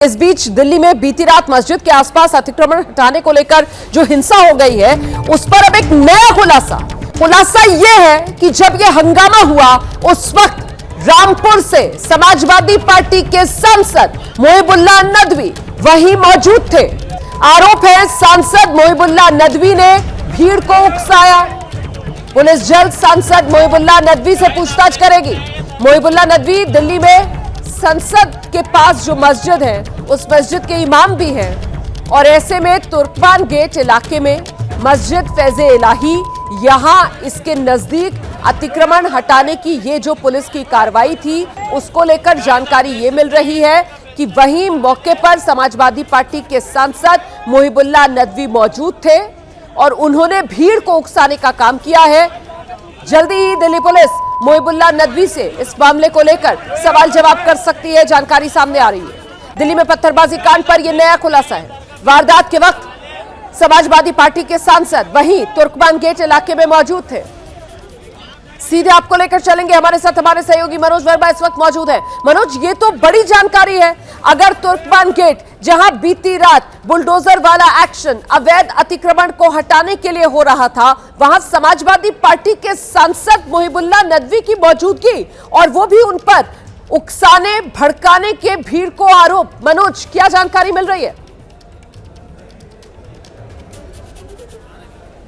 इस बीच दिल्ली में बीती रात मस्जिद के आसपास अतिक्रमण हटाने को लेकर जो हिंसा हो गई है उस पर अब एक नया खुलासा यह है कि जब यह हंगामा हुआ उस वक्त रामपुर से समाजवादी पार्टी के सांसद मोहिबुल्लाह नदवी वहीं मौजूद थे। आरोप है सांसद मोहिबुल्लाह नदवी ने भीड़ को उकसाया। पुलिस जल्द सांसद मोहिबुल्लाह नदवी से पूछताछ करेगी। मोहिबुल्लाह नदवी दिल्ली में संसद के पास जो मस्जिद है उस मस्जिद के इमाम भी हैं और ऐसे में तुर्कमान गेट इलाके में मस्जिद फैज़े इलाही यहां इसके नजदीक अतिक्रमण हटाने की ये जो पुलिस की कार्रवाई थी उसको लेकर जानकारी ये मिल रही है कि वहीं मौके पर समाजवादी पार्टी के सांसद मोहिबुल्लाह नदवी मौजूद थे और उन्होंने भीड़ को उकसाने का काम किया है। जल्दी ही दिल्ली पुलिस मोहिबुल्लाह नदवी से इस मामले को लेकर सवाल जवाब कर सकती है, जानकारी सामने आ रही है। दिल्ली में पत्थरबाजी कांड पर यह नया खुलासा है। वारदात के वक्त समाजवादी पार्टी के सांसद वहीं तुर्कमान गेट इलाके में मौजूद थे। सीधे आपको लेकर चलेंगे, हमारे साथ हमारे सहयोगी मनोज वर्मा इस वक्त मौजूद है। मनोज, ये तो बड़ी जानकारी है। अगर तुर्कमान गेट जहां बीती रात बुलडोजर वाला एक्शन अवैध अतिक्रमण को हटाने के लिए हो रहा था, वहां समाजवादी पार्टी के सांसद मोहिबुल्लाह नदवी की मौजूदगी और वो भी उन पर उकसाने भड़काने के भीड़ को आरोप। मनोज, क्या जानकारी मिल रही है?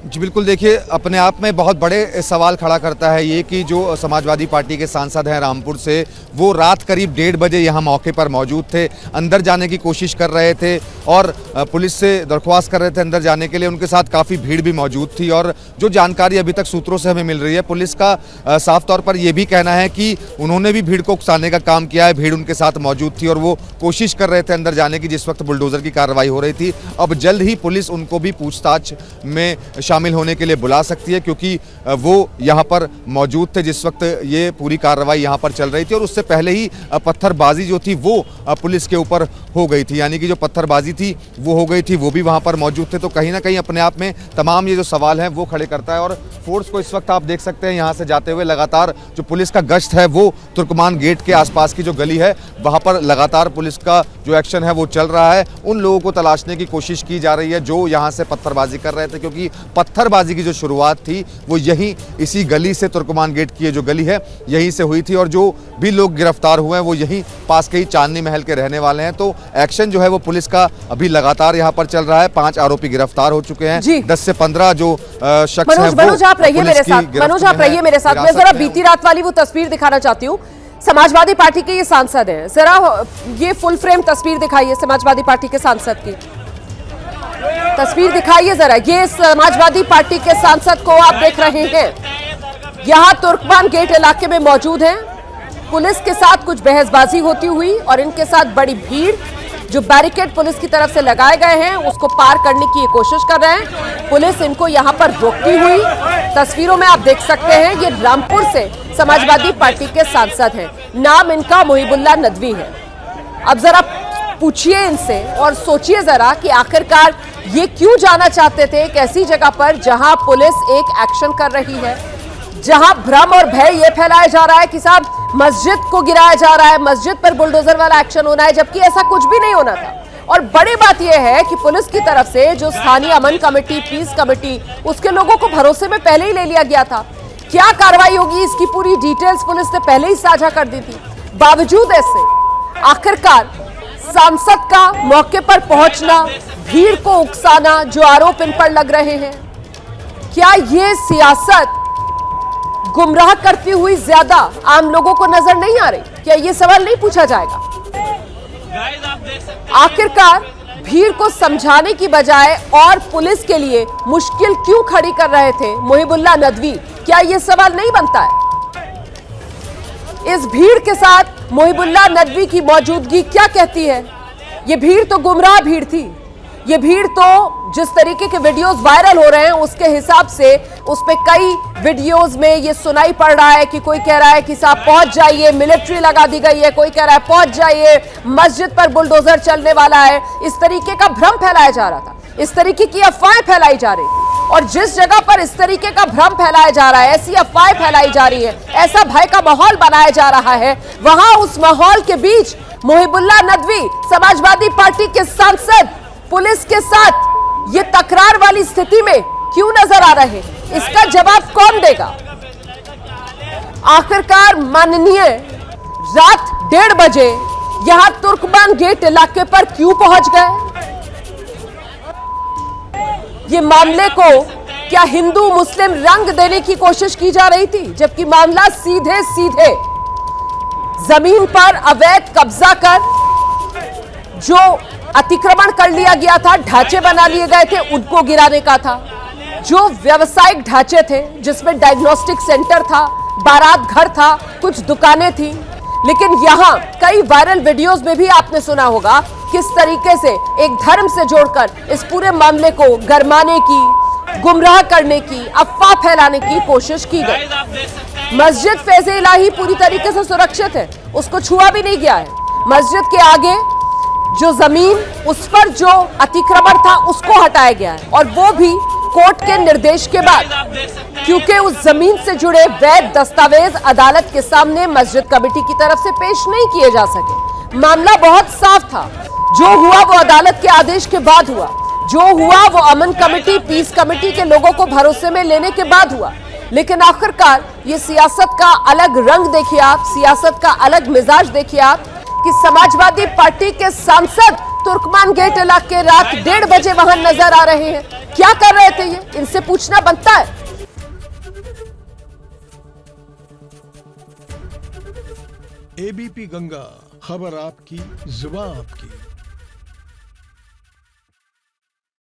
जी बिल्कुल, देखिए अपने आप में बहुत बड़े सवाल खड़ा करता है ये कि जो समाजवादी पार्टी के सांसद हैं रामपुर से, वो रात करीब 1:30 बजे यहाँ मौके पर मौजूद थे, अंदर जाने की कोशिश कर रहे थे और पुलिस से दरख्वास्त कर रहे थे अंदर जाने के लिए। उनके साथ काफ़ी भीड़ भी मौजूद थी और जो जानकारी अभी तक सूत्रों से हमें मिल रही है, पुलिस का साफ तौर पर यह भी कहना है कि उन्होंने भी भीड़ को उकसाने का काम किया है। भीड़ उनके साथ मौजूद थी और वो कोशिश कर रहे थे अंदर जाने की जिस वक्त बुलडोजर की कार्रवाई हो रही थी। अब जल्द ही पुलिस उनको भी पूछताछ में शामिल होने के लिए बुला सकती है क्योंकि वो यहाँ पर मौजूद थे जिस वक्त ये पूरी कार्रवाई यहाँ पर चल रही थी और उससे पहले ही पत्थरबाजी जो थी वो पुलिस के ऊपर हो गई थी, यानी कि जो पत्थरबाजी थी वो हो गई थी, वो भी वहाँ पर मौजूद थे। तो कहीं ना कहीं अपने आप में तमाम ये जो सवाल हैं वो खड़े करता है और फोर्स को इस वक्त आप देख सकते हैं यहाँ से जाते हुए लगातार जो पुलिस का गश्त है वो तुर्कमान गेट के आसपास की जो गली है वहाँ पर लगातार पुलिस का जो एक्शन है वो चल रहा है। उन लोगों को तलाशने की कोशिश की जा रही है जो यहाँ से पत्थरबाजी कर रहे थे, क्योंकि पत्थरबाजी की जो शुरुआत थी वो यहीं इसी गली से, तुर्कमान गेट की ये जो गली है यहीं से हुई थी और जो भी लोग गिरफ्तार हुए हैं वो यहीं पास के ही चांदनी महल के रहने वाले हैं। तो एक्शन जो है वो पुलिस का अभी लगातार यहाँ पर चल रहा है। 5 आरोपी गिरफ्तार हो चुके हैं, 10 से 15 जो शख्स हैं। मनोज, आप रहिए मेरे साथ। मैं जरा बीती रात वाली वो तस्वीर दिखाना चाहती हूँ। समाजवादी पार्टी के ये सांसद हैं, जरा ये फुल फ्रेम तस्वीर दिखाइए समाजवादी पार्टी के सांसद की। तस्वीर दिखाइए जरा, ये समाजवादी पार्टी के सांसद को आप देख रहे हैं, यहां तुर्कमान गेट इलाके में मौजूद हैं। पुलिस के साथ कुछ बहसबाजी होती हुई और इनके साथ बड़ी भीड़, जो बैरिकेड पुलिस की तरफ से लगाए गए हैं उसको पार करने की ये कोशिश कर रहे हैं। पुलिस इनको यहां पर रोकती हुई तस्वीरों में आप देख सकते हैं। ये रामपुर से समाजवादी पार्टी के सांसद हैं, नाम इनका मोहिबुल्लाह नदवी है। अब जरा पूछिए इनसे और सोचिए जरा कि आखिरकार ये क्यों जाना चाहते थे एक ऐसी जगह पर जहां पुलिस एक एक्शन कर रही है, जहां भ्रम और भय ये फैलाया जा रहा है कि साहब मस्जिद को गिराया जा रहा है, मस्जिद पर बुलडोजर वाला एक्शन होना है, जबकि ऐसा कुछ भी नहीं होना था। और बड़ी बात यह है कि पुलिस की तरफ से जो स्थानीय अमन कमेटी, पीस कमेटी, उसके लोगों को भरोसे में पहले ही ले लिया गया था। क्या कार्रवाई होगी इसकी पूरी डिटेल्स पुलिस ने पहले ही साझा कर दी थी। बावजूद ऐसे आखिरकार सांसद का मौके पर पहुंचना, भीड़ को उकसाना, जो आरोप इन पर लग रहे हैं, क्या ये सियासत गुमराह करती हुई ज्यादा आम लोगों को नजर नहीं आ रही? क्या ये सवाल नहीं पूछा जाएगा? आखिरकार भीड़ को समझाने की बजाय और पुलिस के लिए मुश्किल क्यों खड़ी कर रहे थे मोहिबुल्लाह नदवी? क्या ये सवाल नहीं बनता है? इस भीड़ के साथ मोहिबुल्लाह नदवी की मौजूदगी क्या कहती है? ये भीड़ तो गुमराह भीड़ थी। ये भीड़ तो जिस तरीके के वीडियोस वायरल हो रहे हैं उसके हिसाब से उस पे कई वीडियोस में ये सुनाई पड़ रहा है कि कोई कह रहा है कि साहब पहुंच जाइए, मिलिट्री लगा दी गई है, कोई कह रहा है पहुंच जाइए, मस्जिद पर बुलडोजर चलने वाला है। इस तरीके का भ्रम फैलाया जा रहा था, इस तरीके की अफवाहें फैलाई जा रही थी और जिस जगह पर इस तरीके का भ्रम फैलाया जा रहा है, ऐसी अफवाहें फैलाई जा रही है, ऐसा भय का माहौल बनाया जा रहा है, वहां उस माहौल के बीच मुहिबुल्लाह नदवी समाजवादी पार्टी के सांसद पुलिस के साथ ये तकरार वाली स्थिति में क्यों नजर आ रहे हैं, इसका जवाब कौन देगा। आखिरकार माननीय रात 1:30 बजे यहां तुर्कमान गेट इलाके पर क्यों पहुंच गए। ये मामले को क्या हिंदू मुस्लिम रंग देने की कोशिश की जा रही थी, जबकि मामला सीधे सीधे जमीन पर अवैध कब्जा कर जो अतिक्रमण कर लिया गया था, ढांचे बना लिए गए थे, उनको गिराने का था। जो व्यावसायिक ढांचे थे जिसमें डायग्नोस्टिक सेंटर था, बारात घर था, कुछ दुकानें थी, लेकिन यहां कई वायरल वीडियोस में भी आपने सुना होगा किस तरीके से एक धर्म से जोड़कर इस पूरे मामले को गरमाने की, गुमराह करने की, अफवाह फैलाने की कोशिश की गई। मस्जिद फैज़े इलाही पूरी तरीके से सुरक्षित है, उसको छुआ भी नहीं गया है। मस्जिद के आगे जो जमीन, उस पर जो अतिक्रमण था उसको हटाया गया है, और वो भी कोर्ट के निर्देश के बाद, क्योंकि उस जमीन से जुड़े वैध दस्तावेज अदालत के सामने मस्जिद कमेटी की तरफ से पेश नहीं किए जा सके। मामला बहुत साफ था, जो हुआ वो अदालत के आदेश के बाद हुआ, जो हुआ वो अमन कमेटी, पीस कमेटी के लोगों को भरोसे में लेने के बाद हुआ। लेकिन आखिरकार ये सियासत का अलग रंग देखिए आप, सियासत का अलग मिजाज देखिए आप, कि समाजवादी पार्टी के सांसद तुर्कमान गेट इलाके रात 1:30 बजे वहां नजर आ रहे हैं। क्या कर रहे थे ये, इनसे पूछना बनता है। एबीपी गंगा, खबर आपकी, जुबान आपकी।